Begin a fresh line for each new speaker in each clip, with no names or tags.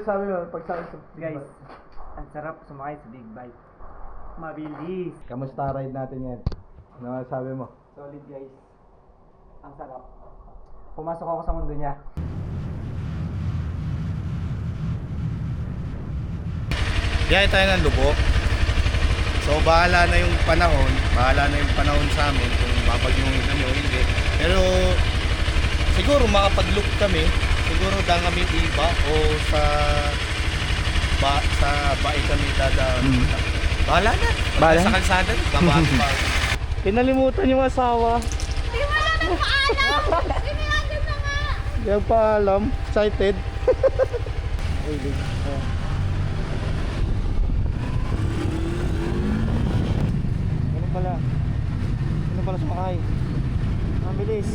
masasabi mo pag sa
Guys, ang sarap sumakay sa big bike. Mabilis.
Kamusta ride natin yan? Ano masasabi mo?
Solid guys. Ang sarap. Pumasok ako sa mundo niya.
Biyahe tayo ng Lubok. So bahala na yung panahon sa amin kung babagyuhin kami o hindi. Pero siguro makapag-loop kami, siguro dang kami iba o sa bae kami dadaan. Bahala na.
Bahala?
Sa kalsada, babahan pa.
Pinalimutan yung asawa.
Di wala nang paalam! Sinayagan na nga!
Yung paalam. Excited. Ganun pala sumakay. Ang bilis.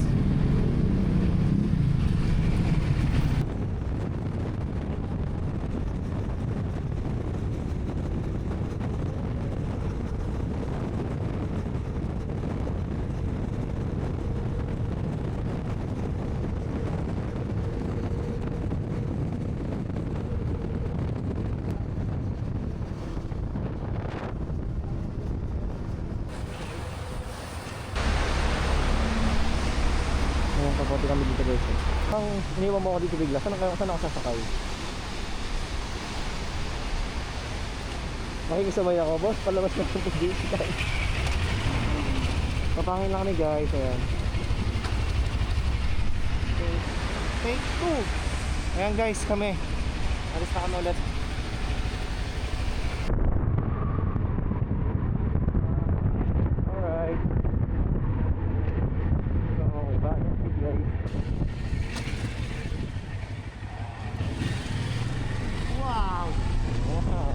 Kapote kami dito guys. Ang iniwan mo ako dito bigla. Saan ako sasakay? Makikisabay ako, boss. Palabas na ito dito guys. Papangin lang kami guys. Ayan. Take 2. Ayan guys kami. Alis na kami ulit. Alright. Okay ba? Guys. Wow! Wow!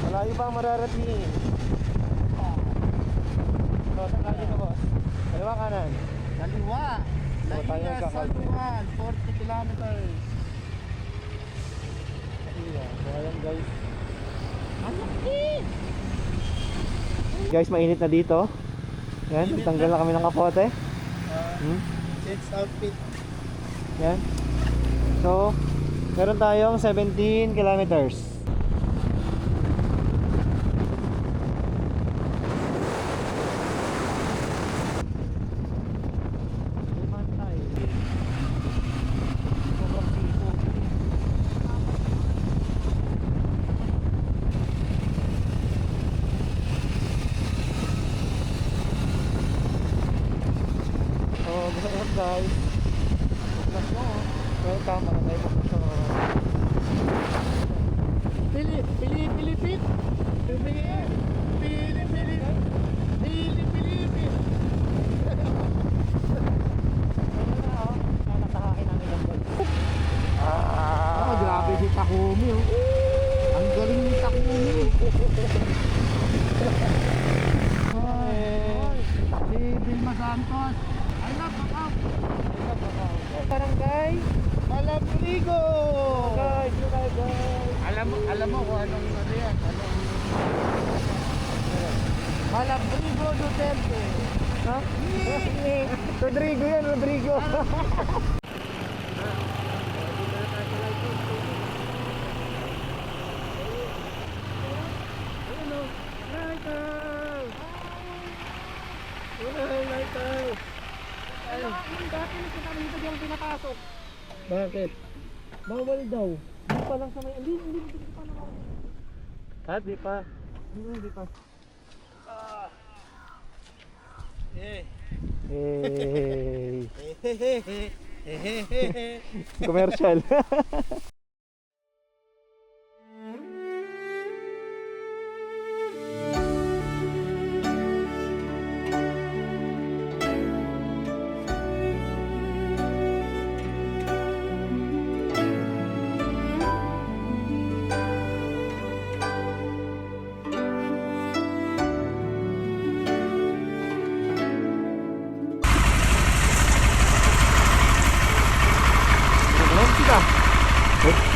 Malayo pa ang mararating. So, saan lagi ka boss? Kaliwa kanan?
Kaliwa.
So, tayo nagkakalpun.
40 kilometers.
So, ayan guys. Guys, mainit na dito. Yan, tanggal na kami ng kapote.
It's outfit.
Yan. So, meron tayong 17 kilometers. Guys, welcome na tayo sa Pilipit. Pilipit. Grabe si Takumi. Ang galing ni Takumi. Si Vilma Santos. I love Macau. Barangay Malabrigo. Guys.
Alam mo kung anong ano yan?
Malabrigo Duterte. Ha? Rodrigo yan, Rodrigo. Dati na kita dito yung pinapasok. Bakit? Bawal daw. Hindi pa lang sa may... Hindi pa naman. Di pa. Hindi pa. Hey. Commercial.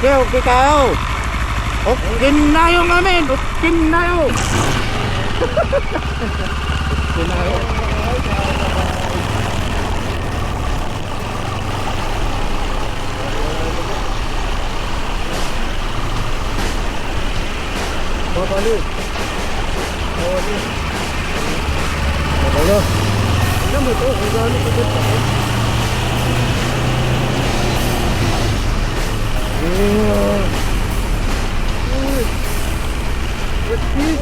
Okay kayo. Okay na yung amin. Okay na yun. Okay na yun. babalik. Babalik. Babalo. Tignan mo ito, kung gaano kagat ako. Uy. What's this?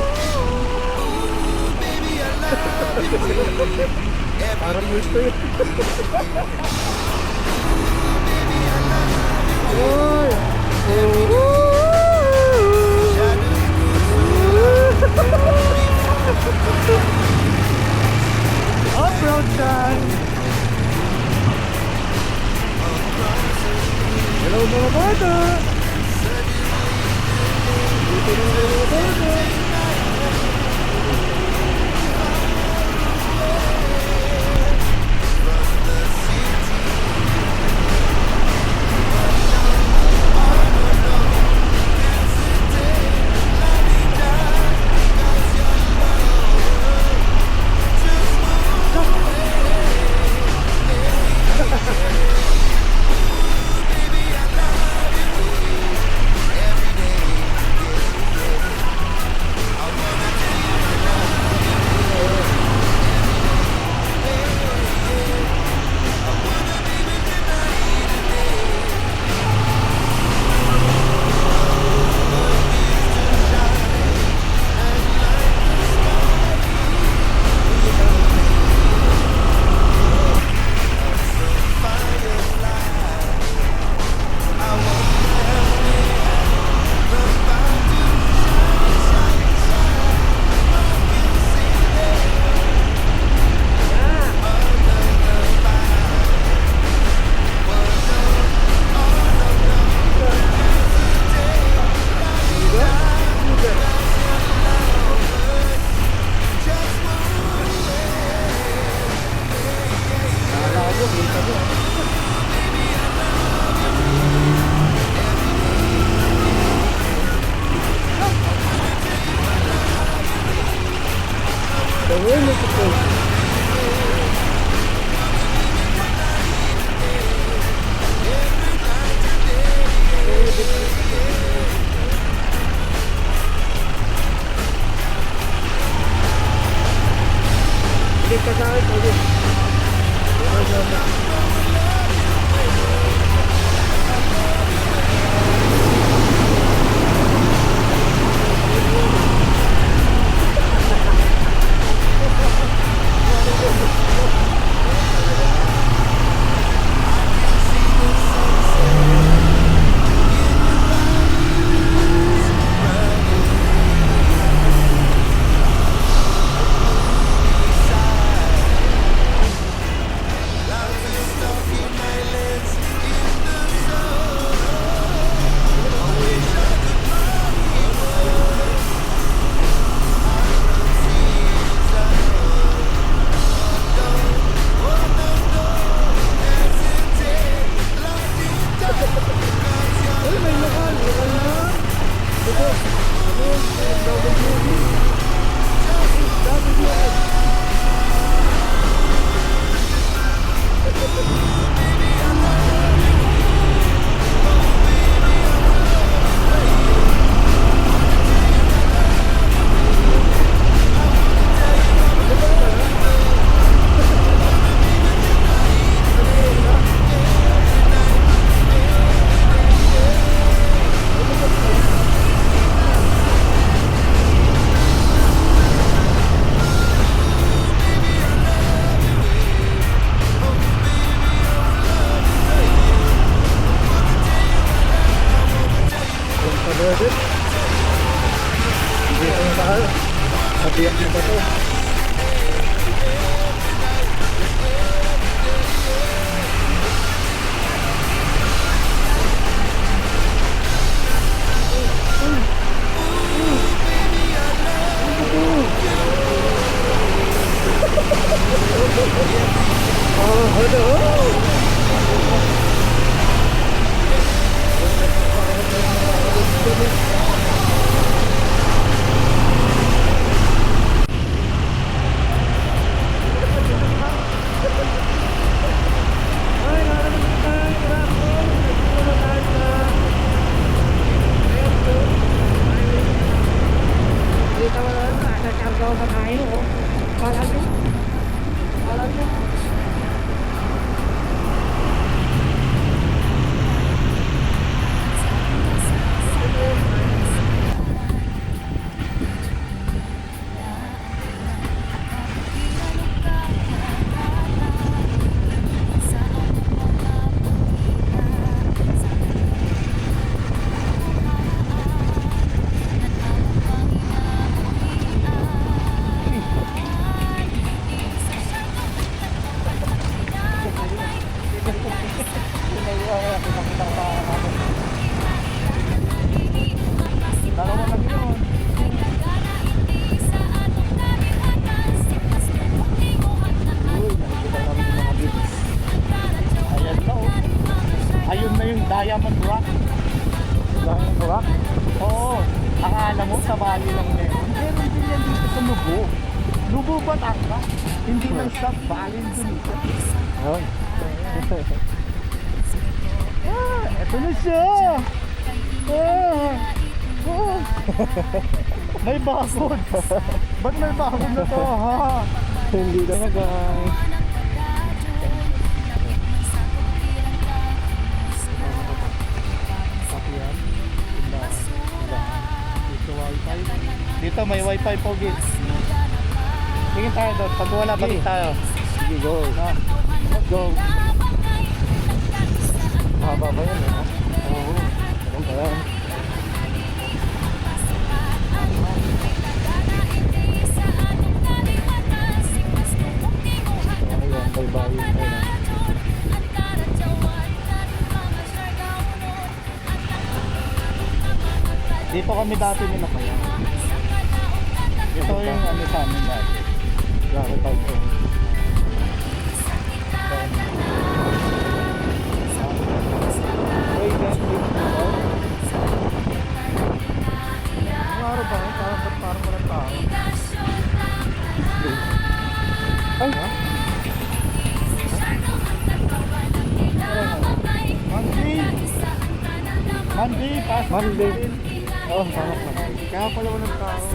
Parang multo yun. Uy. Off-road time! Hello mga bata! Dito na mga bata! Biyak na ba ito?
rock? Oo. Akala mo sa bali lang meron. Meron din yan dito sa Lubo. Lubo Batangas. Hindi lang sa Bali Indonesia. Oh. Eto na siya. May bakod. Ba't may bakod na to, ha? Hindi talaga. Dito may wifi po, Gil. Tingin tayo doon. Pag wala, balik tayo. Sige, go. Let's go. Mahaba ba yan, ha? Oo. Ganun ba yan? Ayan, bye-bye. Ayan. Dito kami dati nila kaya. Ito yung ano sa amin dati. Grabe tawag ko. Wait, ano araw ba? Parang walang tao. Ay! Monday! Oh, parang Monday. Kaya pala walang tao.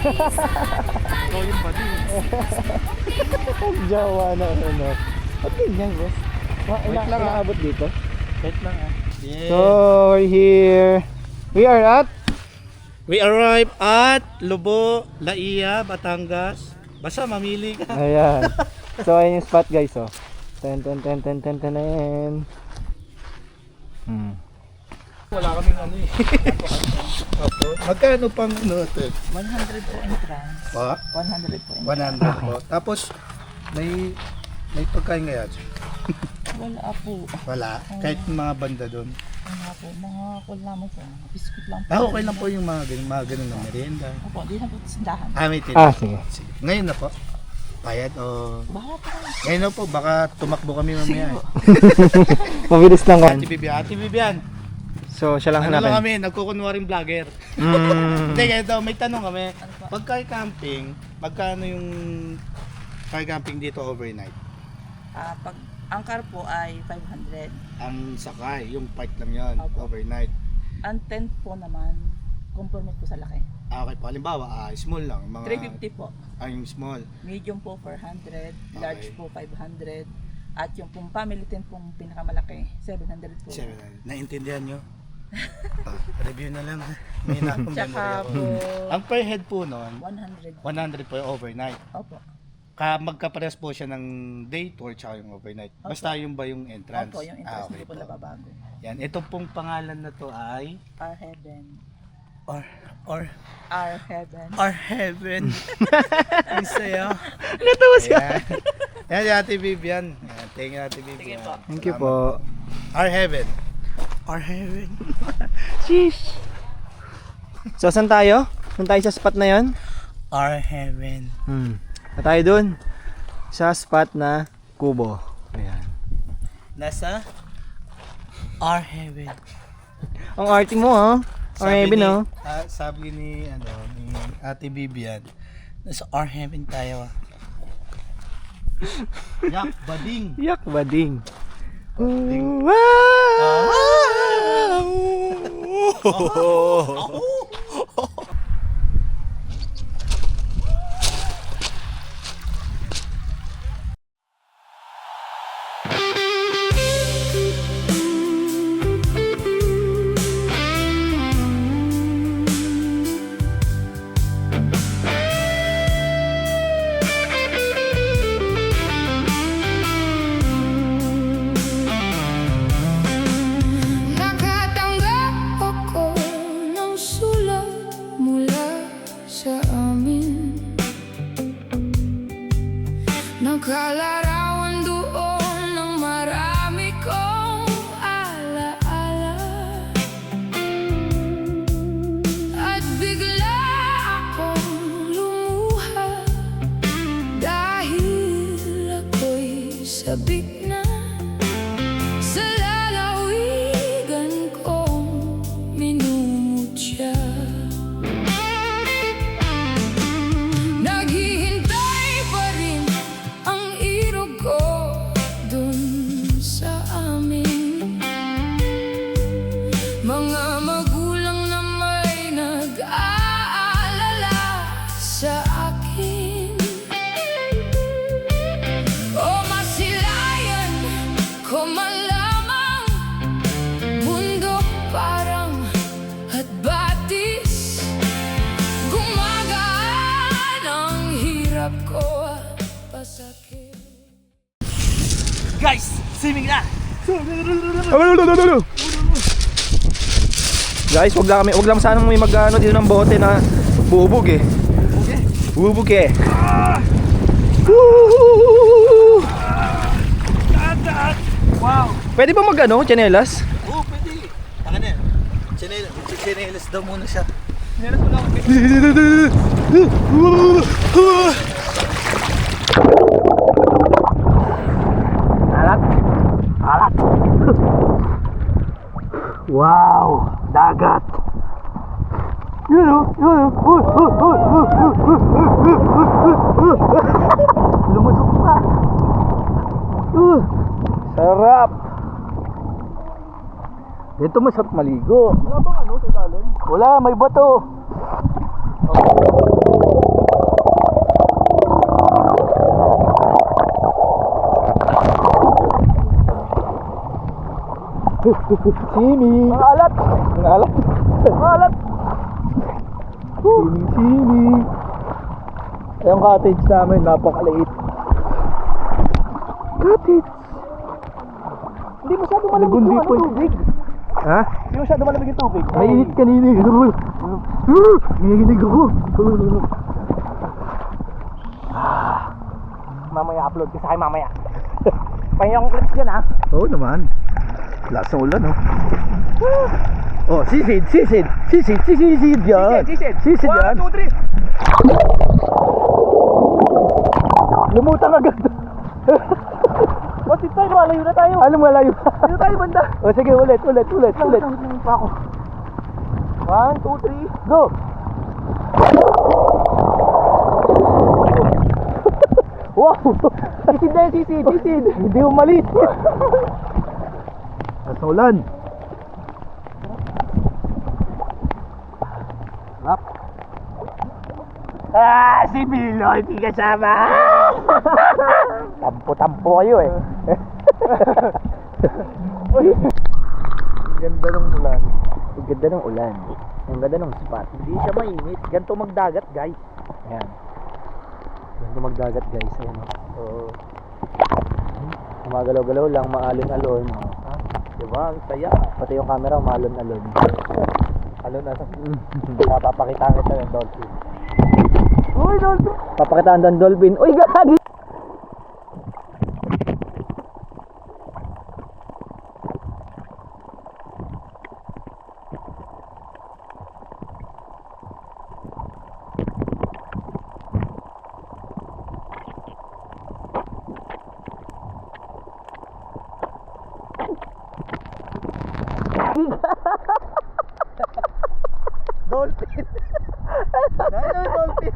Ikaw yung buddy. Jawa na ano. Ba't ganyan, boss? Wait lang, abot dito? Wait lang, yeah. So, we're here.
We arrive at Lubo, Laia, Batangas. Basta mamili ka.
Ayan. So, ayun yung spot, guys, oh. Ten.
Wala kaming ano eh. Magkano pang ano ito?
100 po entrance.
Pa?
100 po entrance.
100 po. Tapos, may pagkain ngayon.
Wala po.
Wala. Kahit mga banda doon.
Wala po. Mga lamang po. Mga biskuit lang po.
Okay lang po yung mga ganun na merienda.
Opo, di na po sindahan.
May tinda.
Sige.
Ngayon na po. Bayad o...
Bahala po kayo.
Ngayon na po, baka tumakbo kami mamaya.
Mabilis lang kan.
Ate Bibian.
So, siya lang
Ano lang
hanapin.
kami, nagkukunwaring vlogger. Hindi, ganito, may tanong kami. Pag camping, magkano yung car camping dito overnight?
Pag ang car po ay 500.
Ang sakay, yung park lang yun,
Opo.
overnight.
Ang tent po naman, conforme po sa laki.
Okay po, halimbawa, small lang. Mga,
350 po.
Yung small.
Medium po 400. Large
Okay.
po 500. At yung pong family tent pong pinakamalaki, 700 po.
700. Naintindihan nyo? Review na lang. May na akong
Tsaka
memory ako.
po,
Ang per head po noon,
100.
100 po yung overnight.
Opo.
Magkapares po siya ng day tour tsaka yung overnight. Basta yung ba yung entrance?
Opo, yung interest
okay
hindi po nababago.
Yan, ito pong pangalan na to ay
Our heaven.
Our
Heaven.
Heaven. Ang saya. Natawa siya. Yan, yan, Ate Vivian. Yan, thank you, Ate Vivian.
Sige po.
Thank you po.
Our Heaven. Our Heaven.
Sheesh. So, saan tayo? Saan tayo sa spot na yon?
Our Heaven.
Na tayo dun. Sa spot na Kubo. Ayan.
Nasa Our Heaven.
Ang arte mo, ha? Ang heaven, oh.
Sabi ni Ate Vivian, nasa Our Heaven tayo. Yak, bading.
Yak, bading.
Bading.
Nakatanggap ako ng sulit. Mga magulang na may nag-aalala sa akin. O masilayan ko man lamang, mundo parang hatbatis. Gumagaan ang hirap ko, pasakit.
Guys, swimming na!
Guys, wag lang sanang may mag-ano dito ng bote na bubog eh. Bubog eh.
Wow!
Pwede ba mag-ano, chanelas?
Oo, pwede. Taka na yan. Chinelas daw muna siya.
Alat. Alat. Wow, dagat. Yun o, yun o. Lumusok pa. Sarap. Dito masarap maligo.
Wala bang ano sa ilalim?
Wala, may bato. Simi. Ang alat. Ang alat. Ang alat. Simi. Yung cottage namin, napakaliit. Cottage.
Hindi masyado malamig yung ano, tubig.
Ha?
Hindi masyado malamig yung tubig.
Mainit kanina. Nanginig ako.
Mamaya upload ka sa akin mamaya. Pahinga akong clips dyan ha.
Oo naman. Lakas ng ulan, oh. Oh, sisid yan. Sisid yan.
1, 2, 3.
Lumutang agad.
What's it tayo? Malayo na tayo.
Ano malayo?
Dito tayo banda.
Oh, sige, ulit.
1, 2, 3.
Go! Wow!
Sisid na yun, sisid.
Hindi umalis. Lakas ng ulan. Sarap.
Si Milo, hindi kasama.
Tampo-tampo kayo eh. Ang ganda ng ulan. Ang ganda ng ulan. Ang ganda ng spot. Hindi siya mainit. Ganito magdagat, guys. Ayan. Ganito magdagat, guys. Ayan. Oo. Gumagalaw-galaw lang, maalon-alon. Ha? Diba? Ang saya. Pati yung camera, maalon-alon. Alon-alon. Papakitaan kita ng dolphin.
Uy, dolphin.
Papakitaan ng dolphin. Uy, gagi!
Dolphin. Dahil yung dolphin.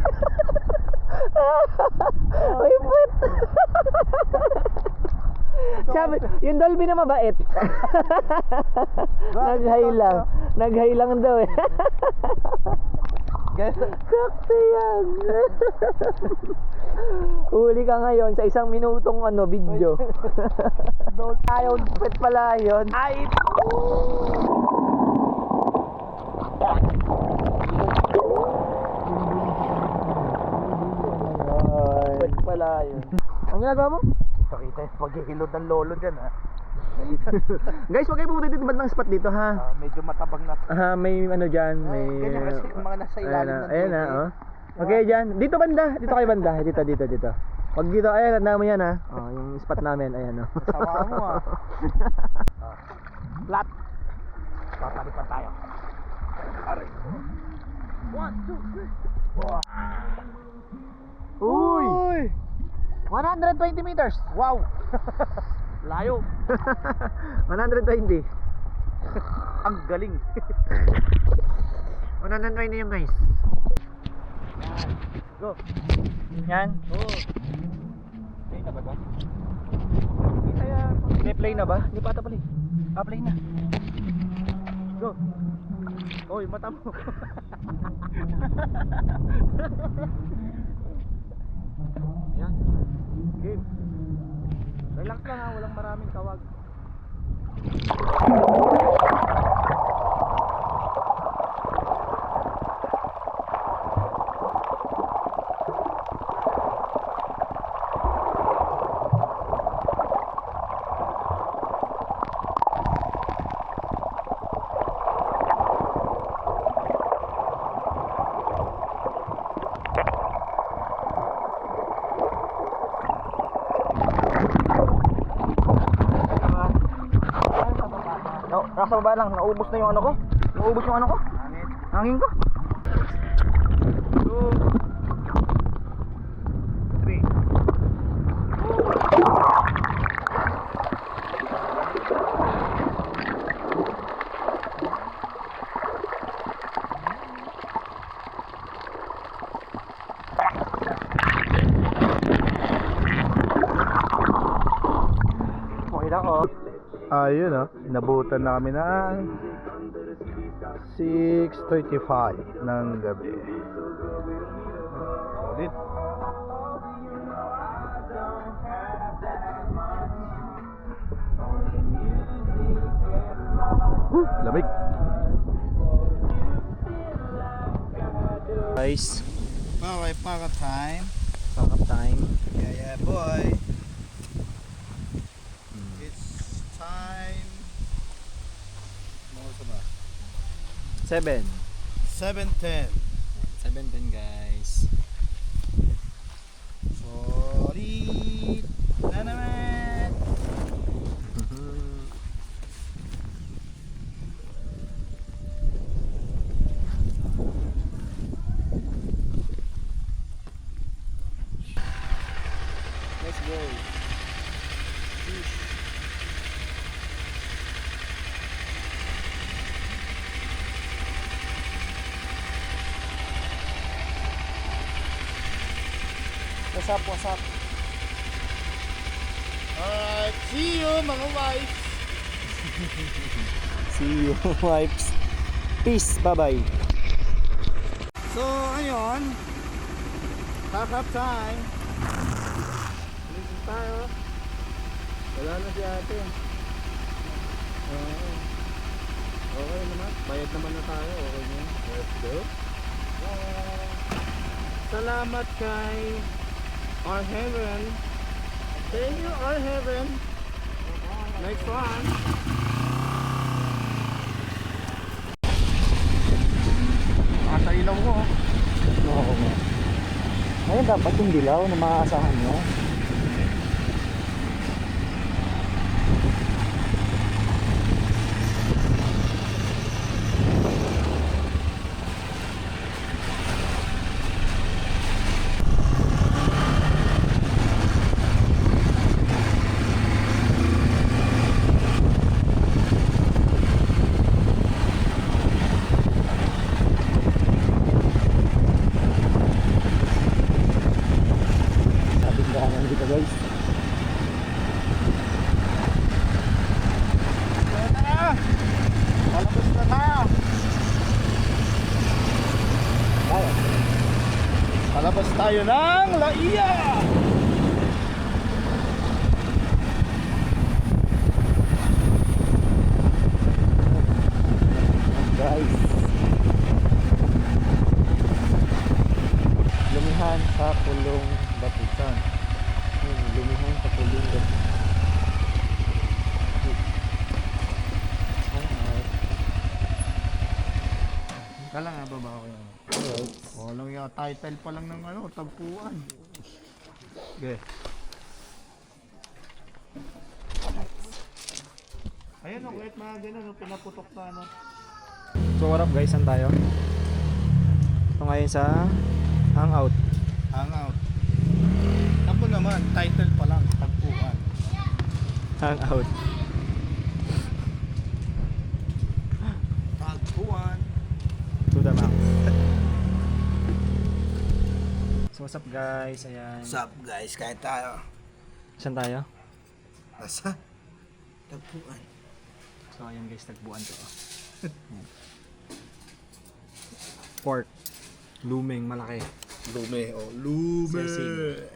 May puwet! Sabi, yung dolphin na mabait. Nag-high lang daw eh. Sakto yan. Huli ka ngayon sa 1 minutong video.
Ayaw,
Puwet pala yun.
ay.
Puwet pala yun. Ang ginagawa mo?
Pakita yung paghihilod ng lolo dyan ha.
Guys, huwag kayo pumunta dito bandang spot dito ha.
Medyo matabang na.
May ano dyan, may...
Ganyan kasi yung mga nasa ilalim ng
Ayan na,
tubig.
oh. Okay, dyan. Dito banda. Dito kayo banda. Dito. Pag dito, ayan, tanda mo yan ha. Oh, yung spot namin, ayan oh.
Sama mo ah. Flat. Papalipan tayo. Aray. 1, 2, 3.
Uy!
120 meters. Wow. Layo.
120.
Ang galing.
120 yung guys.
Go.
Yan.
Oh. Play na ba ito?
May play na ba? Hindi pa ata pala eh.
Play na. Go.
Oy, mata mo. Yan. Game. Relax lang ha, walang maraming tawag. No, nasa baba lang, naubos na yung ano ko. Naubos yung ano ko. Hangin ko.
2, 3.
Okay lang oh.
Ayun inabutan na kami ng 6:35 ng gabi. Ulit. Lamig.
Guys,
Okay, para time.
pack up time.
Yeah, boy. It's time. Mga ba?
7.
7:10.
7:10 guys.
Sorry na naman.
Let's go. What's up?
Alright, see you mga wives.
See you, wipes. Peace, bye-bye.
So, ayun. Pack up time. Listen tayo. Wala na si ate. Okay naman. Bayad naman na tayo. Okay na. Let's go. Salamat kay Our Heaven. Thank you, Our Heaven. Next one. Sa ilaw ko.
Oo nga. Ngayon dapat yung dilaw na maaasahan nyo. Sabing daanan dito guys.
Palabas na tayo. Palabas tayo ng Laia.
Guys, lumihan sa Pulong Batusan. Lumihan sa Pulong Batusan.
Kala nga baba ko yan.
Alright.
Walang yung title pa lang ng ano, tagpuan. Okay. Ayun o, kahit mga ganun, pinaputok na ano.
So what up guys, saan tayo? So ngayon sa Hangout.
Hangout. Tapo naman, title pa lang, tagpuan.
Hangout.
Tagpuan.
To the max. So what's up guys, ayan.
What's up guys, kahit tayo.
Saan tayo?
Nasa? Tagpuan.
So ayan guys, tagbuan to.
pork. Luming, malaki.
Lume, oh. Lume.
Sesame.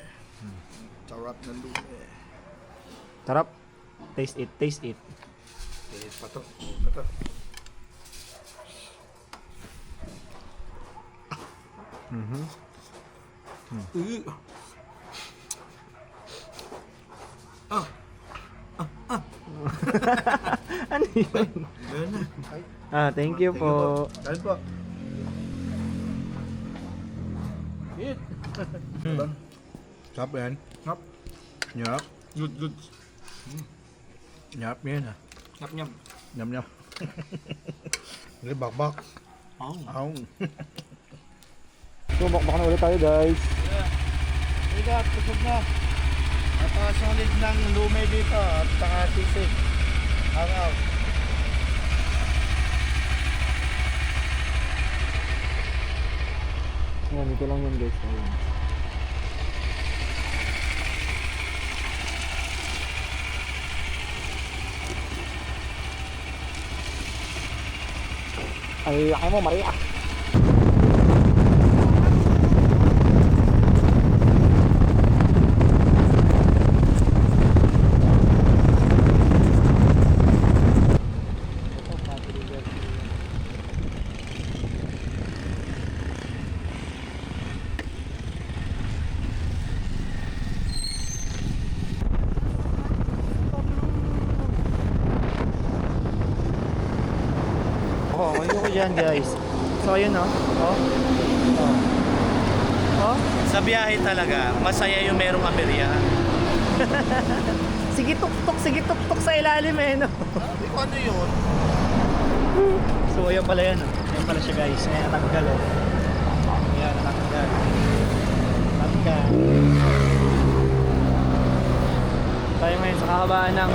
Sarap ng lume.
Sarap. Taste it, taste it.
Pato. Pato.
Ano yun? Ah, thank you po.
Kain po. Eat. Sarap yan. Sarap. Sarap.
Good, good.
Sarap yan ah.
Nyam-nyam.
Nyam nyam. Hindi bakbak.
Oh.
Aw.
So, bakbak na ulit tayo guys.
Bigat, kusog na. Napakasolid ng lume dito at saka sisig. Araw.
Ayan, ito lang yun guys. Ayan. Ay, laki mo, Maria. Oh, ayoko dyan guys. So ayun oh. Oh. Oh.
Sa biyahe talaga, masaya yung merong aberya.
Sige tuktok sa ilalim eh no.
Sabi ko ano yun?
So ayan pala yan oh. Ayan pala siya guys. Ayan natanggal oh. Ayan natanggal. Natanggal. Tayo ngayon sa kahabaan ng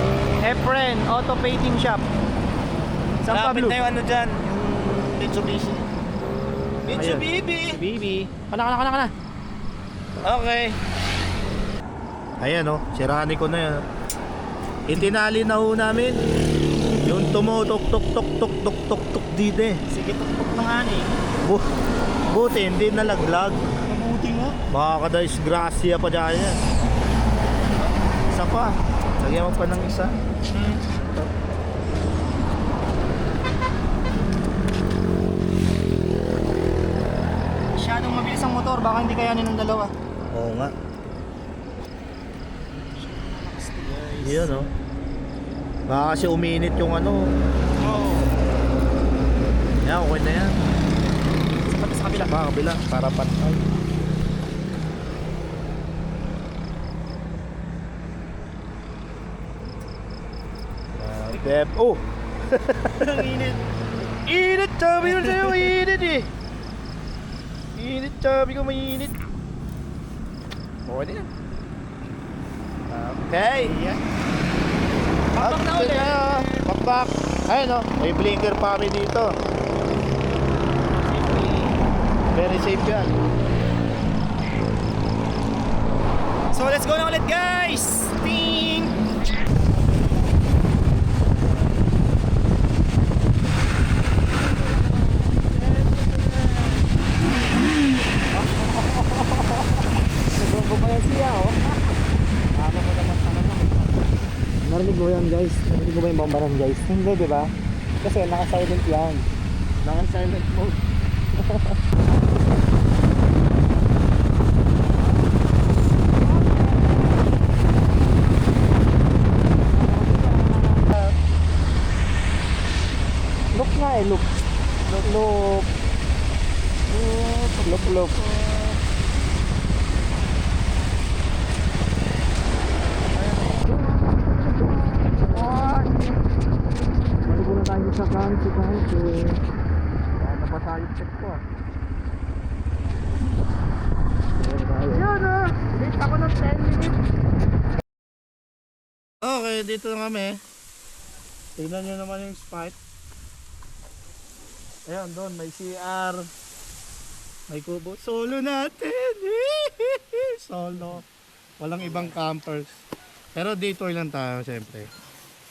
Efren Auto Painting Shop. San
Lapit
Pablo.
na yung ano dyan, yung Mitsubishi. Mitsubishi!
Bibi. Kana.
Okay. Ayan o, sirani ko na yan. Itinali na ho namin. Yung tumutok-tok-tok-tok-tok-tok dito eh.
Sige tuktok na nga eh.
Buti, hindi nalaglag.
Mabuti nga.
Baka ka-disgrasya pa dyan yan. Isa pa. Lagyan mo pa ng isa.
Masyadong mabilis ang motor, baka hindi kayanin ng dalawa.
Oo nga. Yun o. Baka kasi uminit yung ano.
Oo.
Yan, okay na yan.
Sa kabila.
Baka kabila, para patay. Pep. Oh!
Ang init.
Init! Sabi ko sa'yo, init eh! Init, sabi ko mainit. Okay na yan. Okay!
Bakbak na ulit.
Bakbak! Ayun o, may blinker pa kami dito. Very safe yan.
So let's go na ulit guys. Ting! Nagbabayan siya oh. Tama mo naman tama mo. Narinig mo yan guys? Narinig mo ba yung bombaran guys? Hindi diba? Kasi naka-silent yan. Naka-silent mode. Look nga eh, look. Look. Look. Maligo na tayo sa kanto.
Ano pa tayo check ko ah?
Yun ah! Late ako ng 10 minutes.
Okay, dito na kami. Tignan nyo naman yung spot. Ayan, doon may CR. May kubo. Solo natin! Solo. Walang ibang campers. Pero dito lang tayo, siyempre.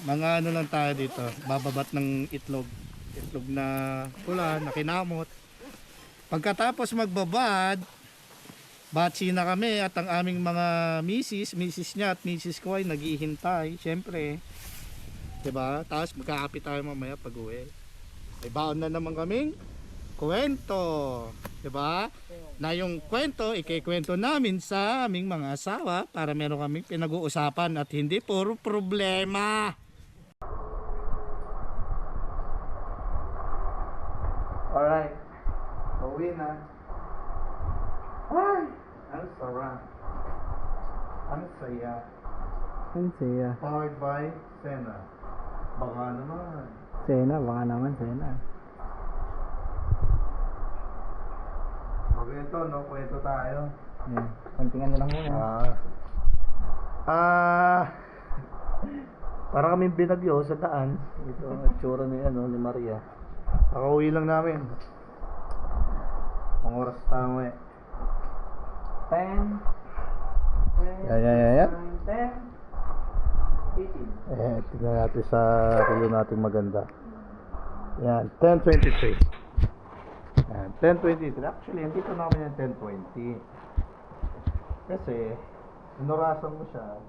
Mga ano lang tayo dito. Bababat ng itlog. Itlog na pula, na kinamot. Pagkatapos magbabad, batsi na kami at ang aming mga misis niya at misis ko ay naghihintay, syempre. 'Di ba? Tapos magkakape tayo mamaya pag-uwi. May baon na naman kaming kwento, 'di ba? Na yung kwento ikikwento namin sa aming mga asawa para meron kaming pinag-uusapan at hindi puro problema. Alright. Pauwi na. Ay! Ang sarap. Ang saya.
Ang saya.
Powered by Sena. Baka naman.
Sena, baka naman Sena.
Magkwento, no? Kwento tayo.
Yan. Konting ano lang muna.
Para kaming binagyo sa daan. Ito ang tsura ni Maria. Nakauwi lang namin. Ang oras tayo eh.
10.
Yeah.
10. 18.
Tignan natin sa review natin maganda. Yan, 10:23. Yan, 10:23. Actually, andito na kami ng 10:20. Kasi, inurasan mo siya,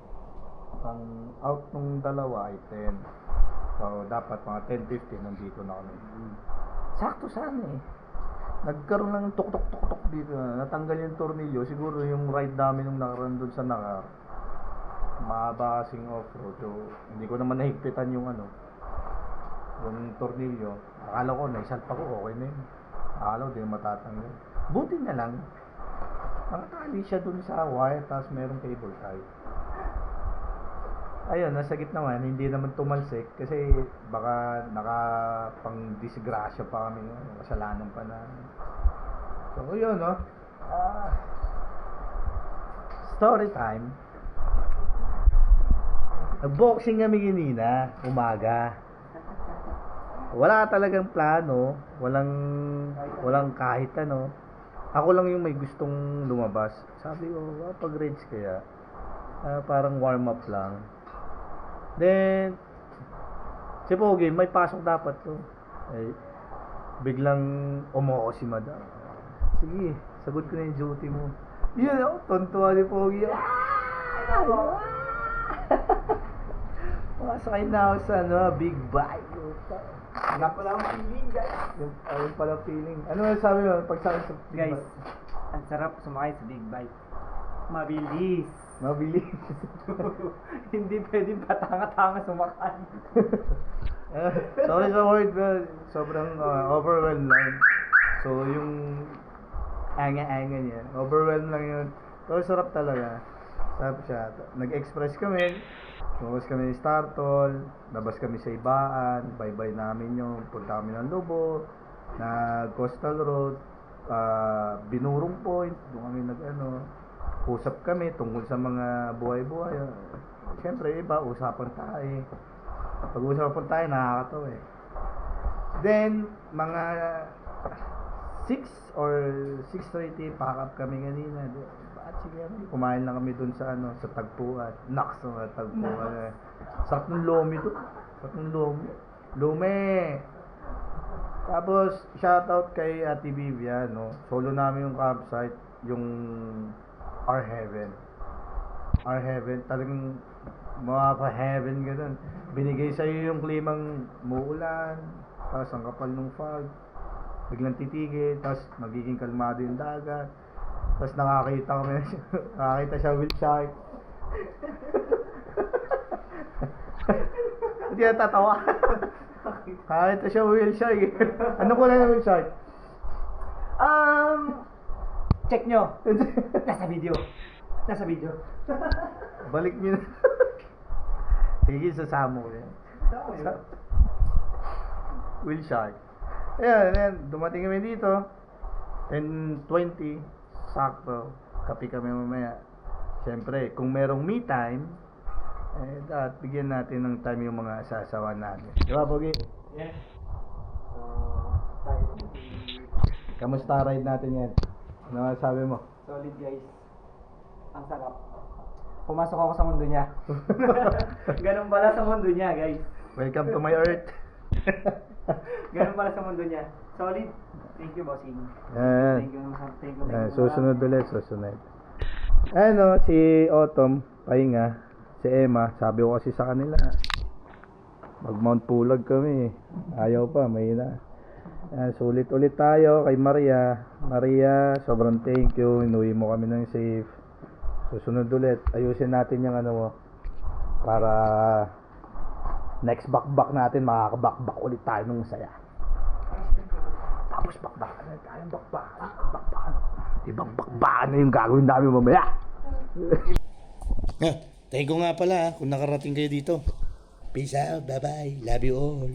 ang out nung dalawa ay 10. So, dapat mga 10:15 nandito na kami. Sakto sana eh. Nagkaroon lang ng tuk-tuk dito. Natanggal yung tornilyo. Siguro yung ride namin nung nakaraan doon sa Nakar. Mahaba kasing off-road. So, hindi ko naman nahigpitan yung yung tornilyo. Akala ko, naisalpa ko, okay na yun. Akala ko, di matatanggal. Buti na lang. Nakatali siya dun sa wire, tapos merong cable tie. Ayun, nasa gitna naman, hindi naman tumalsik kasi baka nakapang-disgrasya pa kami, kasalanan pa na. So, yun, no? Story time. Nag-boxing kami kanina, umaga. Wala talagang plano, walang kahit ano. Ako lang yung may gustong lumabas. Sabi ko, pag-rage kaya. Parang warm up lang. Then, si Pogi, may pasok dapat to. Eh, biglang umuo si Madam. Sige, sagot ko na yung duty mo. Yun, tontuwa ni Pogi. Masakay na ako sa big bike. Hanap pala ang feeling, guys. Yung pala feeling. Ano sabi mo pagsakay sa big
Guys,
bike?
ang sarap sumakay sa big bike. Mabilis.
Mabilis.
Hindi pwedeng patanga-tanga sumakay.
Sorry sa word, but sobrang overwhelmed lang. So, yung anga-anga niya, overwhelmed lang yun. So, sarap talaga. Sarap siya. Nag-express kami. Lumabas kami ng Startol. Labas kami sa Ibaan. Bye-bye namin yung punta kami ng Lobo. Coastal Road. Binurong Point. Doon kami usap kami tungkol sa mga buhay-buhay. Siyempre, iba, usapan tayo. Pag-usapan tayo, nakakatawa eh. Then, mga 6 or 6:30, pack up kami kanina. Sige, kumain lang kami dun sa sa Tagpuan. Naks, Tagpuan. Sarap ng lomi to. Sarap ng lomi. Lume! Tapos, shoutout kay Ate Vivian, no? Solo namin yung campsite, yung Our Heaven. Our Heaven, talagang mapa-heaven ganun. Binigay sa'yo yung klimang muulan, tapos ang kapal ng fog, biglang titigil, tapos magiging kalmado yung dagat, tapos nakakita siya whale shark. Hindi na tatawa. Nakakita siya whale shark. Ano ko lang yung whale shark?
Check nyo. Nasa video.
Balik nyo na. Sige, sasama ko yan. Whale shark. Ayan, dumating kami dito. 10:20, sakto. Kape kami mamaya. Siyempre, kung merong me time, dapat bigyan natin ng time yung mga sasawa natin. Di ba, Pogi?
Yes.
Kamusta ride natin yan? Ano sabi mo?
Solid guys. Ang sarap. Pumasok ako sa mundo niya. Ganun pala sa mundo niya, guys.
Welcome to my earth.
Ganun pala sa mundo niya. Solid. Thank you, bossing.
Yan.
Thank you.
Yan, susunod ulit, susunod. Ano, si Autumn, pahinga. Si Emma, sabi ko kasi sa kanila, mag Mount Pulag kami. Ayaw pa, mahina. Yan, sulit ulit tayo kay Maria. Maria, sobrang thank you. Inuwi mo kami ng safe. Susunod ulit. Ayusin natin yung ano mo. Para next bakbak natin, makakabakbak ulit tayo ng saya. Tapos bakbakan na tayo. Bakbakan. Ibang bakbakan na yung gagawin namin mamaya. Thank you nga pala kung nakarating kayo dito. Peace out. Bye-bye. Love you all.